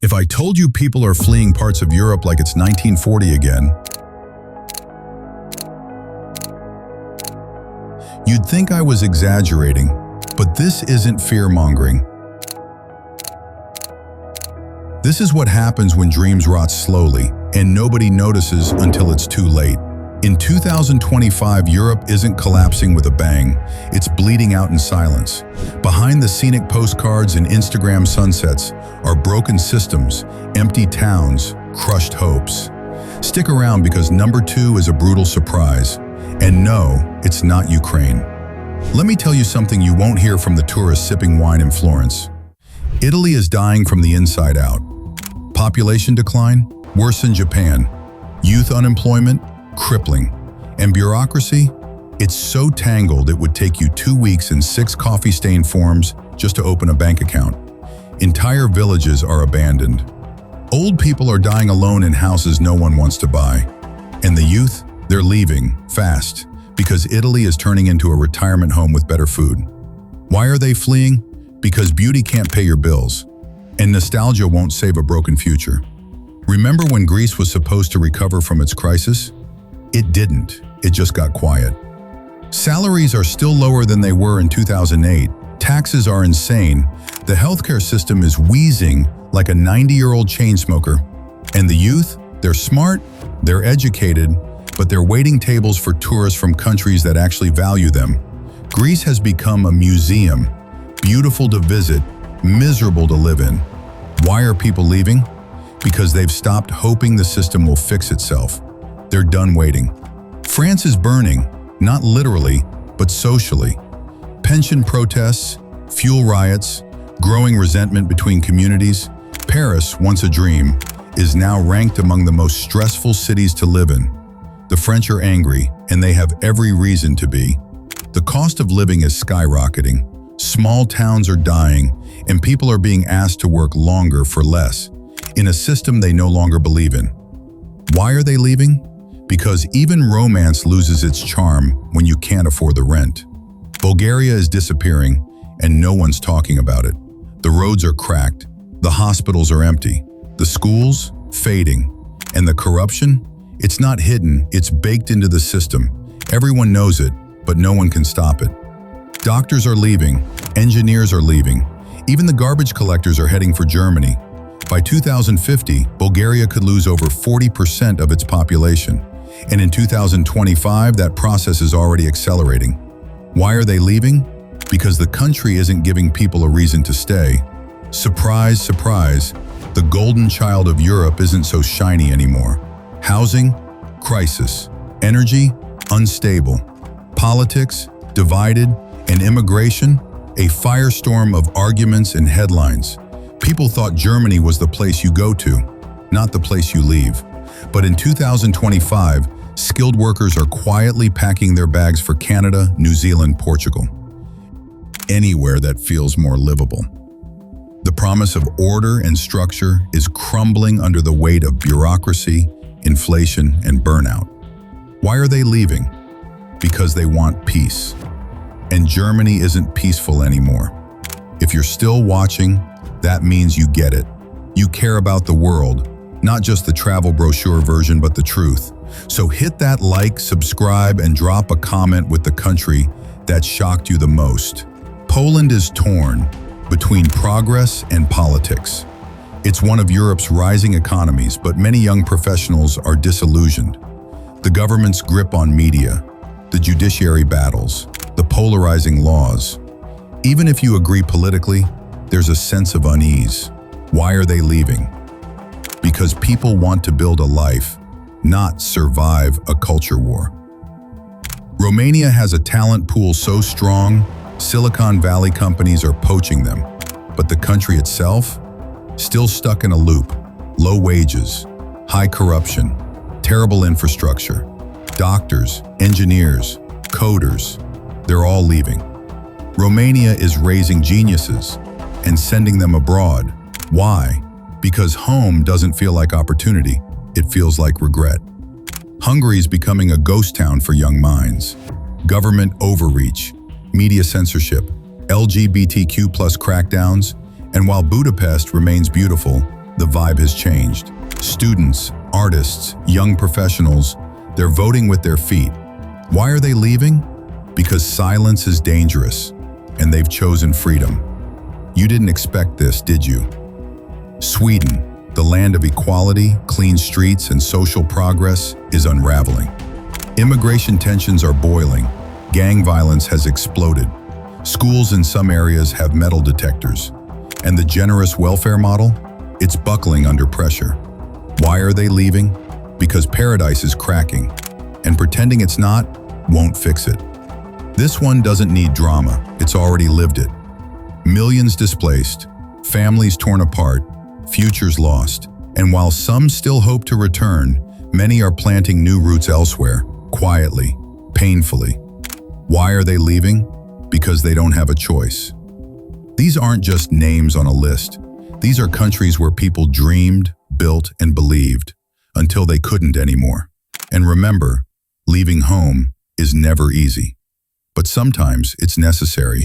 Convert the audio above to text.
If I told you people are fleeing parts of Europe like it's 1940 again, you'd think I was exaggerating, but this isn't fear-mongering. This is what happens when dreams rot slowly, and nobody notices until it's too late. In 2025, Europe isn't collapsing with a bang, it's bleeding out in silence. Behind the scenic postcards and Instagram sunsets are broken systems, empty towns, crushed hopes. Stick around because number 2 is a brutal surprise. And no, it's not Ukraine. Let me tell you something you won't hear from the tourists sipping wine in Florence. Italy is dying from the inside out. Population decline? Worse than Japan. Youth unemployment? Crippling. And bureaucracy? It's so tangled it would take you 2 weeks and 6 coffee-stained forms just to open a bank account. Entire villages are abandoned. Old people are dying alone in houses no one wants to buy. And the youth? They're leaving, fast, because Italy is turning into a retirement home with better food. Why are they fleeing? Because beauty can't pay your bills. And nostalgia won't save a broken future. Remember when Greece was supposed to recover from its crisis? It didn't. It just got quiet. Salaries are still lower than they were in 2008. Taxes are insane. The healthcare system is wheezing like a 90-year-old chain smoker. And the youth? They're smart, they're educated, but they're waiting tables for tourists from countries that actually value them. Greece has become a museum, beautiful to visit, miserable to live in. Why are people leaving? Because they've stopped hoping the system will fix itself. They're done waiting. France is burning, not literally, but socially. Pension protests, fuel riots, growing resentment between communities. Paris, once a dream, is now ranked among the most stressful cities to live in. The French are angry, and they have every reason to be. The cost of living is skyrocketing. Small towns are dying, and people are being asked to work longer for less, in a system they no longer believe in. Why are they leaving? Because even romance loses its charm when you can't afford the rent. Bulgaria is disappearing, and no one's talking about it. The roads are cracked, the hospitals are empty, the schools fading, and the corruption? It's not hidden, it's baked into the system. Everyone knows it, but no one can stop it. Doctors are leaving, engineers are leaving, even the garbage collectors are heading for Germany. By 2050, Bulgaria could lose over 40% of its population. And in 2025, that process is already accelerating. Why are they leaving? Because the country isn't giving people a reason to stay. Surprise, surprise, the golden child of Europe isn't so shiny anymore. Housing? Crisis. Energy? Unstable. Politics? Divided. And immigration? A firestorm of arguments and headlines. People thought Germany was the place you go to, not the place you leave. But in 2025, skilled workers are quietly packing their bags for Canada, New Zealand, Portugal. Anywhere that feels more livable. The promise of order and structure is crumbling under the weight of bureaucracy, inflation, and burnout. Why are they leaving? Because they want peace. And Germany isn't peaceful anymore. If you're still watching, that means you get it. You care about the world, not just the travel brochure version, but the truth. So hit that like, subscribe, and drop a comment with the country that shocked you the most. Poland is torn between progress and politics. It's one of Europe's rising economies, but many young professionals are disillusioned. The government's grip on media, the judiciary battles, the polarizing laws. Even if you agree politically, there's a sense of unease. Why are they leaving? Because people want to build a life, not survive a culture war. Romania has a talent pool so strong, Silicon Valley companies are poaching them. But the country itself? Still stuck in a loop. Low wages, high corruption, terrible infrastructure. Doctors, engineers, coders, they're all leaving. Romania is raising geniuses and sending them abroad. Why? Because home doesn't feel like opportunity, it feels like regret. Hungary is becoming a ghost town for young minds. Government overreach, media censorship, LGBTQ+ crackdowns, and while Budapest remains beautiful, the vibe has changed. Students, artists, young professionals, they're voting with their feet. Why are they leaving? Because silence is dangerous, and they've chosen freedom. You didn't expect this, did you? Sweden, the land of equality, clean streets, and social progress, is unraveling. Immigration tensions are boiling. Gang violence has exploded. Schools in some areas have metal detectors. And the generous welfare model? It's buckling under pressure. Why are they leaving? Because paradise is cracking, and pretending it's not won't fix it. This one doesn't need drama, it's already lived it. Millions displaced, families torn apart, futures lost. And while some still hope to return, many are planting new roots elsewhere, quietly, painfully. Why are they leaving? Because they don't have a choice. These aren't just names on a list. These are countries where people dreamed, built, and believed until they couldn't anymore. And remember, leaving home is never easy. But sometimes it's necessary.